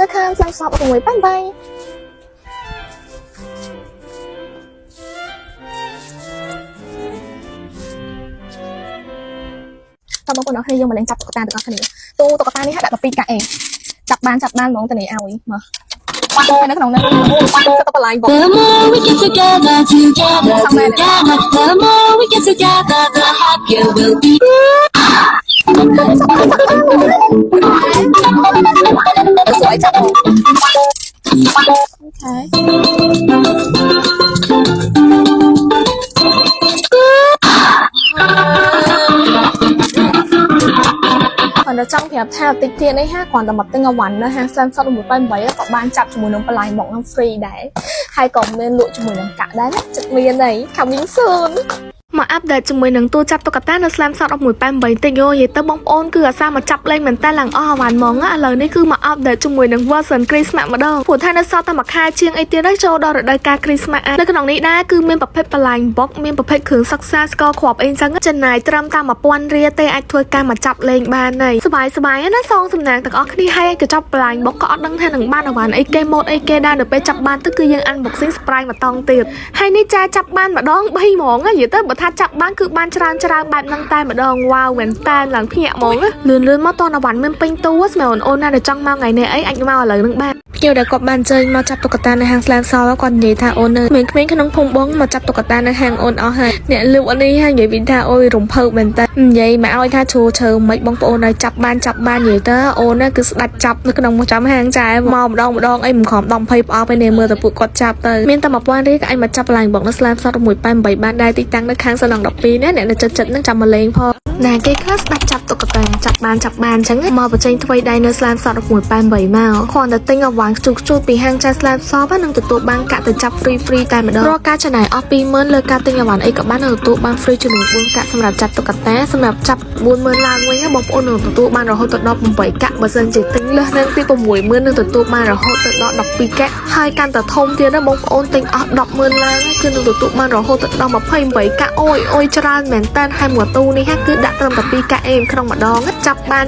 นะคะสามสอบหวยปั้นไปตอนบางคนเอาให้ยังมาเล่นจับตุ๊กตาตัวนี้ตู้ตุ๊กตานี่ค่ะแบบปีกะเองจับบ้านน้องตัวนี้เอาอีกมาไปนะขนมนั่นจะต้องอะไรบอก The more we get together, the more we get together, the happier we'll be. สวยจังโอเคcòn ở trong thì theo tịch thiên ấy ha còn là một tên ngवन nữa ha xem sau một bài mấy có ban chặt cho mùi nồng lại mỏng ăn free đấy hai còn nên lụa cho mùi nồng cả đấy chặt miên này cảm biến sơn មកអាប់ដេតជាមួយនឹងទូចាប់តុក្កតានៅស្លាមសតអស់1.8តិចយោយទៅបងប្អូនគឺអាសាមកចាប់លេងមែនតែឡើងអស់អាវ៉ាន់ហ្មងឥឡូវនេះគឺមកអាប់ដេតជាមួយនឹង version Christmas ម្ដងព្រោះថានៅសតតែមួយខែជាងអីទៀតហើយចូលដល់រដូវកាល Christmas នៅក្នុងនេះដែរគឺមានប្រភេទបន្លែបុកមានប្រភេទគ្រឿងសិក្សាស្ករគ្រាប់អីចឹងចំណាយត្រឹមតែ 1000 រៀលទេអាចធ្វើការមកចាប់លេងបានហើយសบายណាសងសំណាងទាំងអស់គ្នាហើយកញ្ចប់បន្លែបុកក៏អត់ដឹងថានឹងបានអាវ៉ាន់អីគេម៉ូតអីគេដែរនៅពេលចាប់បានទៅគឺយើង unboxing surprise ម្ដងទៀតហើយនេះចាចាប់បានម្ដង3ហ្មងនិយាយទៅបើថាចាប់បានគឺបានច្រើនបែបហ្នឹងតែម្ដងវ៉ាវមែនតែឡើងភ្ញាក់ហ្មងលឿនមកតអាវ៉ាន់មានពេញតួស្មែអូនណាដែលចង់មកថ្ងៃនេះអីអាចមកឥឡូវហ្នឹងបានភ្ញៀវដែលគាត់បានជើញមកចាប់តុក្កតានៅហាងស្លាមសគាត់និយាយថាអូននៅក្មេងៗក្នុងភូមិបងមកចាប់តុក្កតានៅហាងអូនអស់ហើយអ្នកលក់នេះហើយនិយាយវិញថាអូយរំភើបមែនតែនិយាយមកឲ្យថាឈួរឈើមិនបងប្អូនឲ្យចាប់បាននិយាយទៅអូនណាគឺស្ដាច់ចាប់នៅក្នុងចាំហាងចែមកម្ដងអីមិនខំ10 20ផ្អប់ឯនេះមើលតែពួកគាត់ចាប់ទៅមានតែ 1000 រៀលក៏អាចមកចាប់បន្លែបុកនៅស្លាមស1.8បានដែរទីតាំងនៅខាងសឡុង12ណាអ្នកនៅចិត្តនឹងចាំមកលេងផងណាគេខ្លះស្ដាច់ចាប់តុក្កតាចាប់បានអញ្ចឹងមកបញ្ចេញថ្មីដៃនៅស្លាមសត1.8មកគ្រាន់តែទិញអាវ៉ាន់ខ្ជូតពីហាងចាស្លាមសនឹងទទួលបានកាក់ទៅចាប់ free តែម្ដងរាល់ការចំណាយអស់ 20000 លើការទិញអាវ៉ាន់អីក៏បានទទួលបាន free ចំនួន 4 កាក់សម្រាប់ចាប់តុក្កតាសម្រាប់ចាប់ 40000 ឡើងវិញបងប្អូននឹងទទួលបានរហូតដល់ 8 កាក់បើសិនជាទិញលើសនឹងពី 60000 នឹងទទួលបានរហូតដល់ 12 កាក់ហើយកាន់តែធំទៀតណាបងប្អូនទិញអស់ 100,000 ឡើងគឺនឹងទទួលបានរហូតដល់ 28 កាក់អូយច្រើនមែនតើហើយមួយទូនេះគឺដាក់ត្រឹមតែ 2 កាក់អេមក្នុងម្ដងចាប់បាន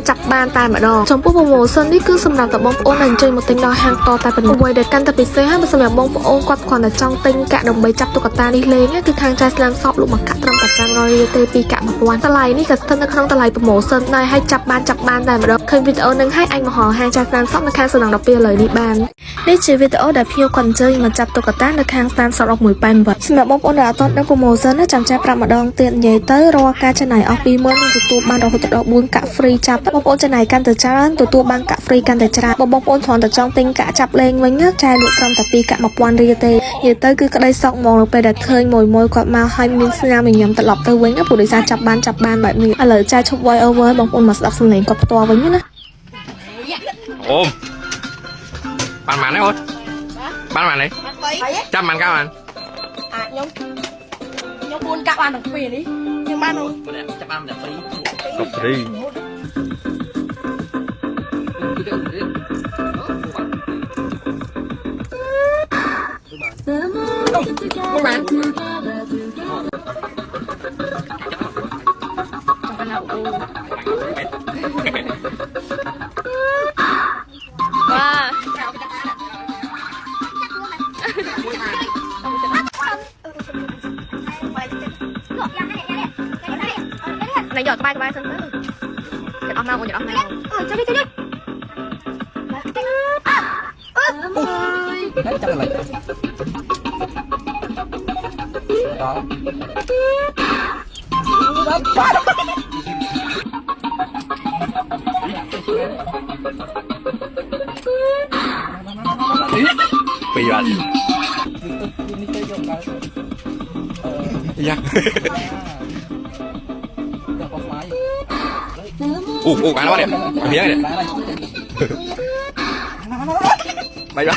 តែម្ដងចំពោះ promotion នេះគឺសម្រាប់តែបងប្អូនដែលអញ្ជើញមកទិញដល់ហាងតតែប៉ុណ្ណឹងអ្វីដែលកាន់តែពិសេសហើយសម្រាប់បងប្អូនគាត់គ្រាន់តែចង់ទិញកាក់ដើម្បីចាប់តុក្កតានេះលេងគឺខាងចាយស្លាមសពលក់មកកាក់ត្រឹមតែ500រៀលទេ2កាក់1000តម្លៃនេះក៏ស្ថិតនៅក្នុងតម្លៃ promotion ដែរហើយចាប់បានតែម្ដងឃើញវីដេអូនឹងឲ្យអាចមកហាងចាយស្លាមសពនៅខាងសឡុង12ឥឡូវនេះបាននេះជាវីដេអូដែលភ្ញៀវគាត់អញ្ជើញមកចាប់តុក្កតានៅខាងស្លាមសព1.8សម្រាប់បងប្អូនដែលអត់ទាន់ដឹង promotion ចាំចាយប្រាប់ម្ដងទៀតនិយាយទៅរាល់ការចំណាយអស់ 20000 នឹងទទួលបានរហូតដល់ 4 កាក់ free ចាប់បងប្អូនចំណាយកាន់តែច្រើនទទួលបានកាក់ free កាន់តែច្រើនបងប្អូនគ្រាន់តែចង់ទិញកាក់ចាប់លេងវិញចាយលក់ត្រឹមតែ2កាក់ 1000 រៀលទេនិយាយទៅគឺក្តីសោកហ្មងនៅពេលដែលឃើញមួយគាត់មកឲ្យមានស្នាមញ៉ាំត្រឡប់ទៅវិញព្រោះដោយសារចាប់បានបែបនេះឥឡូវចាយឈប់ voice over បងប្អូនមកស្ដាប់សំឡេងគាត់ផ្ទាល់វិញណាអូមបានម៉ានទេអូនបានម៉ានទេចាំម៉ានកាប់បានខ្ញុំ4កាក់បានទាំងពីរនេះខ្ញុំបានចាប់បានតែព្រីមួយបានnày giọt bay sân tới giọt ong nào giọt ong nào cho đi đấy chắc là đó bây giờ dạ cái nó đẹp miếng này bay ra